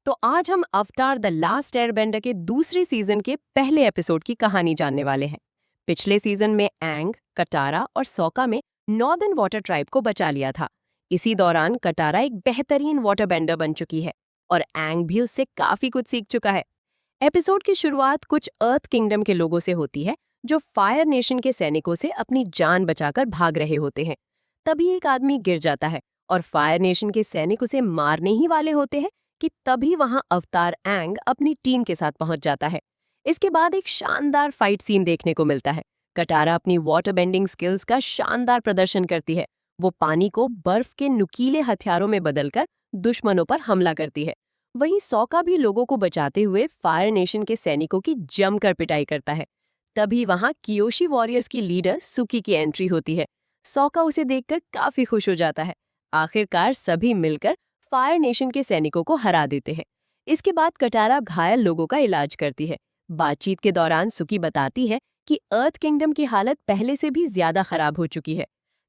तो आज हम अवतार द लास्ट एयरबेंडर के दूसरे सीजन के पहले एपिसोड की कहानी जानने वाले हैं। पिछले सीजन में एंग, कटारा और सोका में नॉर्दर्न वाटर ट्राइब को बचा लिया था। इसी दौरान कटारा एक बेहतरीन वाटर बेंडर बन चुकी है और एंग भी उससे काफी कुछ सीख चुका है। एपिसोड की शुरुआत कुछ अर्थ किंगडम के लोगों से होती है जो फायर नेशन के सैनिकों से अपनी जान बचाकर भाग रहे होते हैं। तभी एक आदमी गिर जाता है और फायर नेशन के सैनिक उसे मारने ही वाले होते हैं कि तभी वहां अवतार एंग अपनी टीम के साथ पहुंच जाता है। इसके बाद एक शानदार फाइट सीन देखने को मिलता है। कटारा अपनी वाटर बेंडिंग स्किल्स का शानदार प्रदर्शन करती है। वो पानी को बर्फ के नुकीले हथियारों में बदलकर दुश्मनों पर हमला करती है। वहीं सौका भी लोगों को बचाते हुए फायर नेशन के सैनिकों की जमकर पिटाई करता है। तभी वहां कियोशी वॉरियर्स की लीडर सुकी की एंट्री होती है। सौका उसे देखकर काफी खुश हो जाता है। आखिरकार सभी मिलकर फायर नेशन के सैनिकों को हरा देते हैं। इसके बाद कटारा घायल लोगों का इलाज करती है। बातचीत के दौरान सुकी बताती है कि अर्थ किंगडम की हालत पहले से भी ज्यादा खराब हो चुकी है।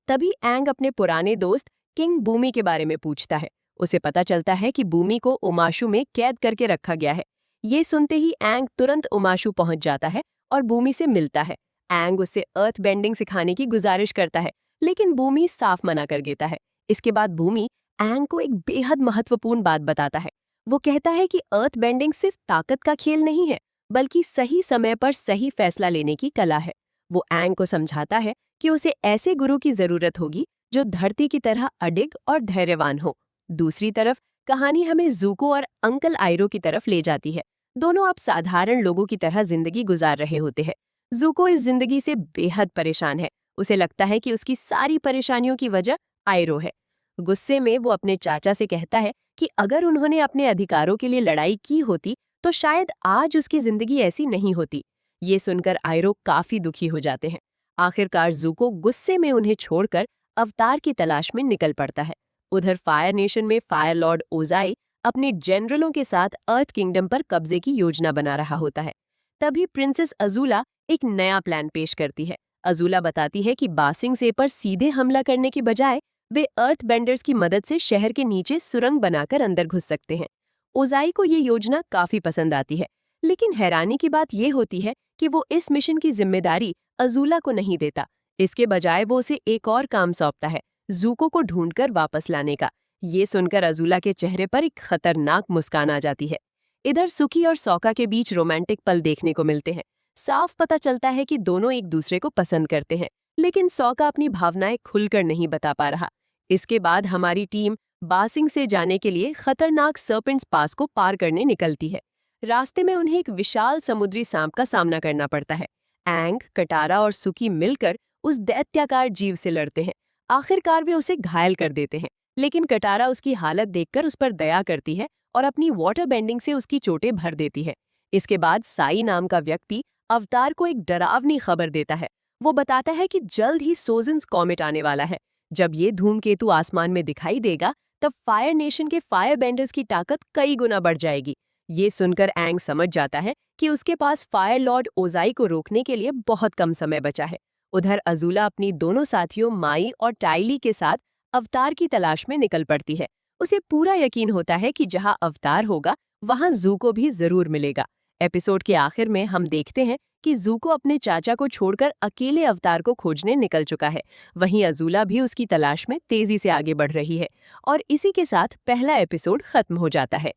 तभी एंग अपने पुराने दोस्त किंग बूमी के बारे में पूछता है। उसे पता चलता है कि बूमी को उमाशु में कैद करके रखा गया है। ये सुनते ही एंग तुरंत उमाशु पहुंच जाता है और बूमी से मिलता है। एंग उससे अर्थ बेंडिंग सिखाने की गुजारिश करता है, लेकिन बूमी साफ मना कर देता है। इसके बाद बूमी एंग को एक बेहद महत्वपूर्ण बात बताता है। वो कहता है कि अर्थ बेंडिंग सिर्फ ताकत का खेल नहीं है, बल्कि सही समय पर सही फैसला लेने की कला है। वो एंग को समझाता है कि उसे ऐसे गुरु की जरूरत होगी जो धरती की तरह अडिग और धैर्यवान हो। दूसरी तरफ कहानी हमें ज़ूको और अंकल आयरो की तरफ ले जाती है। दोनों अब साधारण लोगों की तरह जिंदगी गुजार रहे होते हैं। ज़ूको इस जिंदगी से बेहद परेशान है। उसे लगता है कि उसकी सारी परेशानियों की वजह आयरो है। गुस्से में वो अपने चाचा से कहता है कि अगर उन्होंने अपने अधिकारों के लिए लड़ाई की होती तो शायद आज उसकी जिंदगी ऐसी नहीं होती। ये सुनकर आयरो काफी दुखी हो जाते हैं। आखिरकार ज़ूको गुस्से में उन्हें छोड़कर अवतार की तलाश में निकल पड़ता है। उधर फायर नेशन में फायर लॉर्ड ओजाई अपने जनरलों के साथ अर्थ किंगडम पर कब्जे की योजना बना रहा होता है। तभी प्रिंसेस अजूला एक नया प्लान पेश करती है। अजूला बताती है कि बासिंग से पर सीधे हमला करने की बजाय वे अर्थ बेंडर्स की मदद से शहर के नीचे सुरंग बनाकर अंदर घुस सकते हैं। ओजाई को ये योजना काफी पसंद आती है, लेकिन हैरानी की बात ये होती है कि वो इस मिशन की जिम्मेदारी अजूला को नहीं देता। इसके बजाय वो उसे एक और काम सौंपता है, ज़ूको को ढूंढकर वापस लाने का। ये सुनकर अजूला के चेहरे पर एक खतरनाक मुस्कान आ जाती है। इधर सुकी और सौका के बीच रोमांटिक पल देखने को मिलते हैं। साफ पता चलता है कि दोनों एक दूसरे को पसंद करते हैं, लेकिन सौका अपनी भावनाएं खुलकर नहीं बता पा रहा। इसके बाद हमारी टीम बासिंग से जाने के लिए खतरनाक सर्पेंट्स पास को पार करने निकलती है। रास्ते में उन्हें एक विशाल समुद्री सांप का सामना करना पड़ता है। एंग, कटारा और सुकी मिलकर उस दैत्याकार जीव से लड़ते हैं। आखिरकार वे उसे घायल कर देते हैं, लेकिन कटारा उसकी हालत देखकर उस पर दया करती है और अपनी वाटर बेंडिंग से उसकी चोटें भर देती है। इसके बाद साई नाम का व्यक्ति अवतार को एक डरावनी खबर देता है। वो बताता है कि जल्द ही सोजन्स कॉमेट आने वाला है। जब ये धूमकेतु आसमान में दिखाई देगा तब फायर नेशन के फायर बेंडर्स की ताकत कई गुना बढ़ जाएगी। ये सुनकर एंग समझ जाता है कि उसके पास फायर लॉर्ड ओजाई को रोकने के लिए बहुत कम समय बचा है। उधर अजूला अपनी दोनों साथियों माई और टाइली के साथ अवतार की तलाश में निकल पड़ती है। उसे पूरा यकीन होता है कि जहां अवतार होगा वहां ज़ूको भी जरूर मिलेगा। एपिसोड के आखिर में हम देखते हैं कि ज़ूको अपने चाचा को छोड़कर अकेले अवतार को खोजने निकल चुका है। वहीं अजूला भी उसकी तलाश में तेजी से आगे बढ़ रही है। और इसी के साथ पहला एपिसोड खत्म हो जाता है।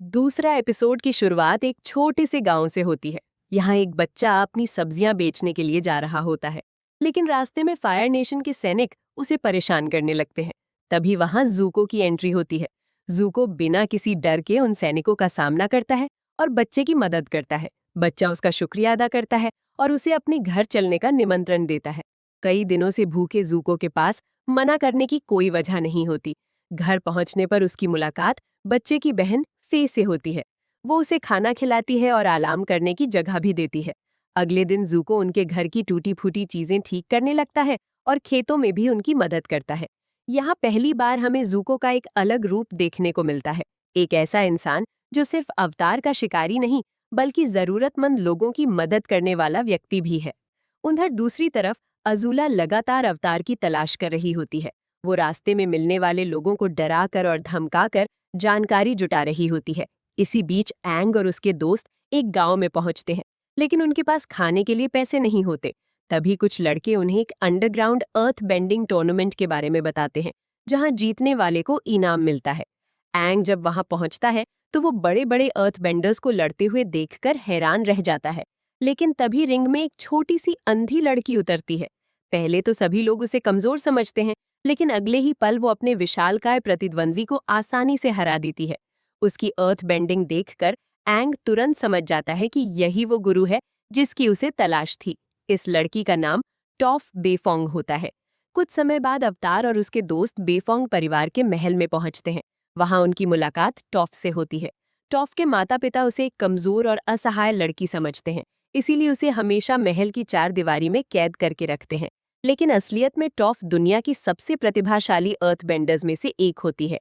दूसरा एपिसोड की शुरुआत एक छोटे से गांव से होती है। यहाँ एक बच्चा अपनी सब्जियां बेचने के लिए जा रहा होता है, लेकिन रास्ते में फायर नेशन के सैनिक उसे परेशान करने लगते हैं। तभी वहां ज़ूको की एंट्री होती है। ज़ूको बिना किसी डर के उन सैनिकों का सामना करता है और बच्चे की मदद करता है। बच्चा उसका शुक्रिया अदा करता है और उसे अपने घर चलने का निमंत्रण देता है। कई दिनों से भूखे ज़ूको के पास मना करने की कोई वजह नहीं होती। घर पहुंचने पर उसकी मुलाकात बच्चे की बहन फे से होती है। वो उसे खाना खिलाती है और आराम करने की जगह भी देती है। अगले दिन ज़ूको उनके घर की टूटी फूटी चीजें ठीक करने लगता है और खेतों में भी उनकी मदद करता है। यहाँ पहली बार हमें ज़ूको का एक अलग रूप देखने को मिलता है। एक ऐसा इंसान जो सिर्फ अवतार का शिकारी नहीं, बल्कि जरूरतमंद लोगों की मदद करने वाला व्यक्ति भी है। उधर दूसरी तरफ अजूला लगातार अवतार की तलाश कर रही होती है। वो रास्ते में मिलने वाले लोगों को डराकर और धमकाकर जानकारी जुटा रही होती है। इसी बीच एंग और उसके दोस्त एक गांव में पहुंचते हैं, लेकिन उनके पास खाने के लिए पैसे नहीं होते। तभी कुछ लड़के उन्हें एक अंडरग्राउंड अर्थ बेंडिंग टूर्नामेंट के बारे में बताते हैं, जहां जीतने वाले को इनाम मिलता है। एंग जब वहां पहुंचता है तो वो बड़े बड़े अर्थ बेंडर्स को लड़ते हुए देखकर हैरान रह जाता है। लेकिन तभी रिंग में एक छोटी सी अंधी लड़की उतरती है। पहले तो सभी लोग उसे कमजोर समझते हैं, लेकिन अगले ही पल वो अपने विशालकाय प्रतिद्वंद्वी को आसानी से हरा देती है। उसकी अर्थ बेंडिंग देखकर एंग तुरंत समझ जाता है कि यही वो गुरु है जिसकी उसे तलाश थी। इस लड़की का नाम टॉफ बेफोंग होता है। कुछ समय बाद अवतार और उसके दोस्त बेफोंग परिवार के महल में पहुंचते हैं। वहां उनकी मुलाकात टॉफ से होती है। टॉफ के माता पिता उसे एक कमजोर और असहाय लड़की समझते हैं, इसीलिए उसे हमेशा महल की चार दीवारी में कैद करके रखते हैं। लेकिन असलियत में टॉफ दुनिया की सबसे प्रतिभाशाली अर्थ बेंडर्स में से एक होती है।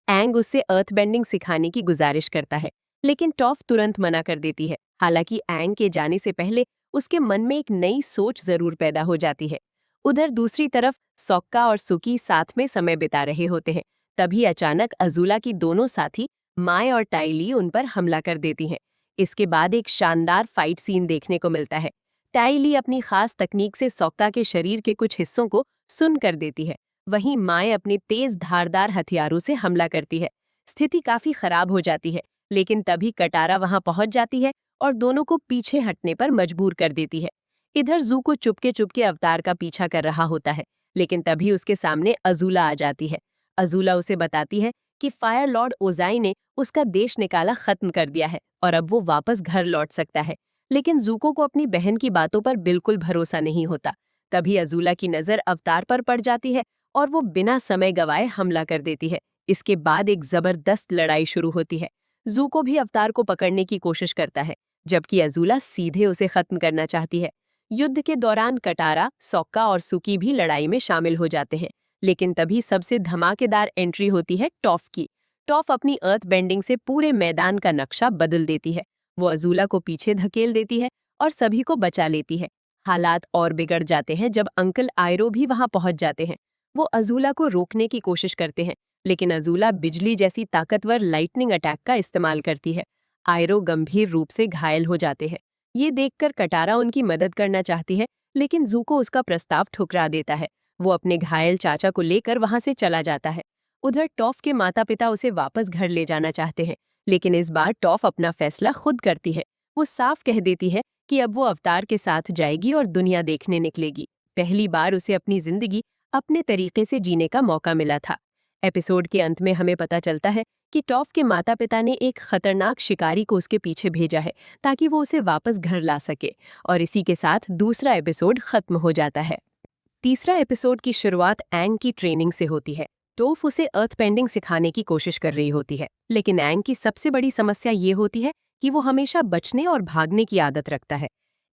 एंग उससे अर्थ बेंडिंग सिखाने की गुजारिश करता है, लेकिन टॉफ तुरंत मना कर देती है। हालांकि एंग के जाने से पहले उसके मन में एक नई सोच जरूर पैदा हो जाती है। उधर दूसरी तरफ सोक्का और सुकी साथ में समय बिता रहे होते हैं। तभी अचानक अजूला की दोनों साथी माय और टाइली उन पर हमला कर देती हैं। इसके बाद एक शानदार फाइट सीन देखने को मिलता है। टाइली अपनी खास तकनीक से सोक्का के शरीर के कुछ हिस्सों को सुन कर देती है। वहीं माय अपने तेज धारदार हथियारों से हमला करती है। स्थिति काफी खराब हो जाती है, लेकिन तभी कटारा वहां पहुंच जाती है और दोनों को पीछे हटने पर मजबूर कर देती है। इधर ज़ूको चुपके चुपके अवतार का पीछा कर रहा होता है, लेकिन तभी उसके सामने अजूला आ जाती है। अजूला उसे बताती है कि फायर लॉर्ड ओजाई ने उसका देश निकाला खत्म कर दिया है और अब वो वापस घर लौट सकता है। लेकिन ज़ूको को अपनी बहन की बातों पर बिल्कुल भरोसा नहीं होता। तभी अजूला की नजर अवतार पर पड़ जाती है और वो बिना समय गवाए हमला कर देती है। इसके बाद एक जबरदस्त लड़ाई शुरू होती है। ज़ूको भी अवतार को पकड़ने की कोशिश करता है, जबकि अजूला सीधे उसे खत्म करना चाहती है। युद्ध के दौरान कटारा, सोक्का और सुकी भी लड़ाई में शामिल हो जाते हैं। लेकिन तभी सबसे धमाकेदार एंट्री होती है टॉफ की। टॉफ अपनी अर्थ बेंडिंग से पूरे मैदान का नक्शा बदल देती है। वो अजूला को पीछे धकेल देती है और सभी को बचा लेती है। हालात और बिगड़ जाते हैं जब अंकल आयरो भी वहां पहुंच जाते हैं। वो अजूला को रोकने की कोशिश करते हैं, लेकिन अजूला बिजली जैसी ताकतवर लाइटनिंग अटैक का इस्तेमाल करती है। आयरो गंभीर रूप से घायल हो जाते हैं। ये देखकर कटारा उनकी मदद करना चाहती है, लेकिन ज़ूको उसका प्रस्ताव ठुकरा देता है। वो अपने घायल चाचा को लेकर वहां से चला जाता है। उधर टॉफ के माता पिता उसे वापस घर ले जाना चाहते हैं, लेकिन इस बार टॉफ अपना फैसला खुद करती है। वो साफ कह देती है कि अब वो अवतार के साथ जाएगी और दुनिया देखने निकलेगी। पहली बार उसे अपनी जिंदगी अपने तरीके से जीने का मौका मिला था। एपिसोड के अंत में हमें पता चलता है कि टॉफ के माता पिता ने एक खतरनाक शिकारी को उसके पीछे भेजा है, ताकि वो उसे वापस घर ला सके। और इसी के साथ दूसरा एपिसोड खत्म हो जाता है। तीसरा एपिसोड की शुरुआत एंग की ट्रेनिंग से होती है। टोफ उसे अर्थ बेंडिंग सिखाने की कोशिश कर रही होती है, लेकिन एंग की सबसे बड़ी समस्या ये होती है कि वो हमेशा बचने और भागने की आदत रखता है।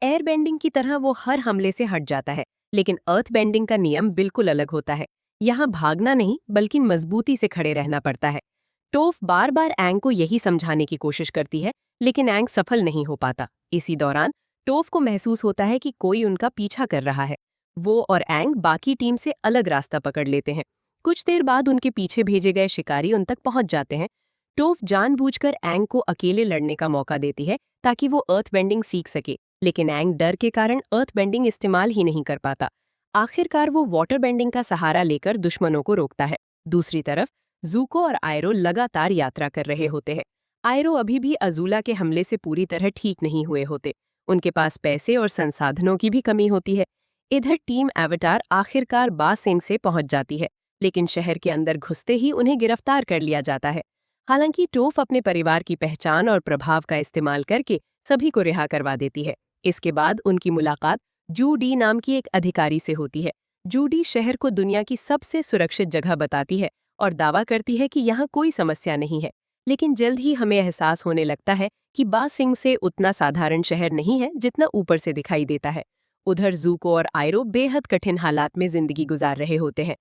एयर बेंडिंग की तरह वो हर हमले से हट जाता है, लेकिन अर्थ बेंडिंग का नियम बिल्कुल अलग होता है। यहाँ भागना नहीं, बल्कि मजबूती से खड़े रहना पड़ता है। टोफ बार बार एंग को यही समझाने की कोशिश करती है, लेकिन एंग सफल नहीं हो पाता। इसी दौरान टोफ को महसूस होता है कि कोई उनका पीछा कर रहा है। वो और एंग बाकी टीम से अलग रास्ता पकड़ लेते हैं। कुछ देर बाद उनके पीछे भेजे गए शिकारी उन तक पहुंच जाते हैं। टोफ जानबूझकर एंग को अकेले लड़ने का मौका देती है, ताकि वो अर्थ बेंडिंग सीख सके, लेकिन एंग डर के कारण अर्थ बेंडिंग इस्तेमाल ही नहीं कर पाता। आखिरकार वो वाटर बेंडिंग का सहारा लेकर दुश्मनों को रोकता है। दूसरी तरफ ज़ूको और आयरो लगातार यात्रा कर रहे होते हैं। आयरो अभी भी अजूला के हमले से पूरी तरह ठीक नहीं हुए होते। उनके पास पैसे और संसाधनों की भी कमी होती है। इधर टीम एवाटार आखिरकार बा सिंह से पहुंच जाती है, लेकिन शहर के अंदर घुसते ही उन्हें गिरफ्तार कर लिया जाता है। हालांकि टोफ अपने परिवार की पहचान और प्रभाव का इस्तेमाल करके सभी को रिहा करवा देती है। इसके बाद उनकी मुलाकात जू डी नाम की एक अधिकारी से होती है। जू डी शहर को दुनिया की सबसे सुरक्षित जगह बताती है और दावा करती है कि यहाँ कोई समस्या नहीं है। लेकिन जल्द ही हमें एहसास होने लगता है कि बा सिंह से उतना साधारण शहर नहीं है जितना ऊपर से दिखाई देता है। उधर ज़ूको और आयरो बेहद कठिन हालात में जिंदगी गुजार रहे होते हैं।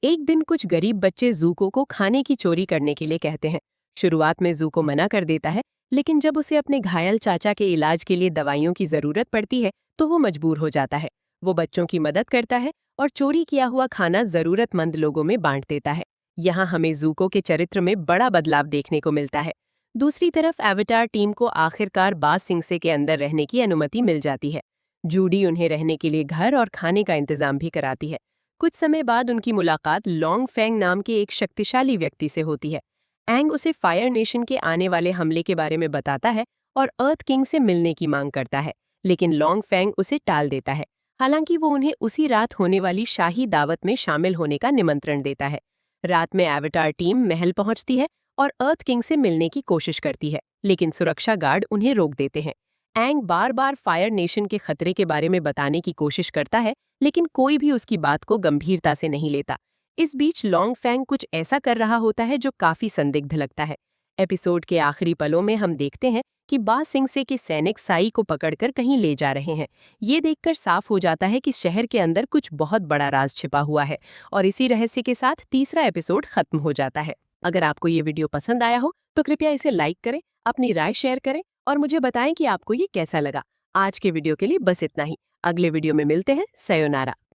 एक दिन कुछ गरीब बच्चे ज़ूको को खाने की चोरी करने के लिए कहते हैं। शुरुआत में ज़ूको मना कर देता है, लेकिन जब उसे अपने घायल चाचा के इलाज के लिए दवाइयों की जरूरत पड़ती है तो वो मजबूर हो जाता है। वो बच्चों की मदद करता है और चोरी किया हुआ खाना जरूरतमंद लोगों में बांट देता है। यहाँ हमें ज़ूको के चरित्र में बड़ा बदलाव देखने को मिलता है। दूसरी तरफ एवाटार टीम को आखिरकार बाज सिंगसे के अंदर रहने की अनुमति मिल जाती है। जूडी उन्हें रहने के लिए घर और खाने का इंतजाम भी कराती है। कुछ समय बाद उनकी मुलाकात लॉन्ग फेंग नाम के एक शक्तिशाली व्यक्ति से होती है। एंग उसे फायर नेशन के आने वाले हमले के बारे में बताता है और अर्थ किंग से मिलने की मांग करता है, लेकिन लॉन्ग फेंग उसे टाल देता है। हालांकि वो उन्हें उसी रात होने वाली शाही दावत में शामिल होने का निमंत्रण देता है। रात में एवाटार टीम महल पहुंचती है और अर्थ किंग से मिलने की कोशिश करती है, लेकिन सुरक्षा गार्ड उन्हें रोक देते हैं। एंग बार बार फायर नेशन के खतरे के बारे में बताने की कोशिश करता है, लेकिन कोई भी उसकी बात को गंभीरता से नहीं लेता। इस बीच लॉन्ग फैंग कुछ ऐसा कर रहा होता है जो काफी संदिग्ध लगता है। एपिसोड के आखिरी पलों में हम देखते हैं कि बा सिंगसे के सैनिक साई को पकड़कर कहीं ले जा रहे हैं। ये देखकर साफ हो जाता है कि शहर के अंदर कुछ बहुत बड़ा राज छिपा हुआ है, और इसी रहस्य के साथ तीसरा एपिसोड खत्म हो जाता है। अगर आपको ये वीडियो पसंद आया हो तो कृपया इसे लाइक करें, अपनी राय शेयर करें और मुझे बताएं कि आपको ये कैसा लगा। आज के वीडियो के लिए बस इतना ही। अगले वीडियो में मिलते हैं। सयोनारा।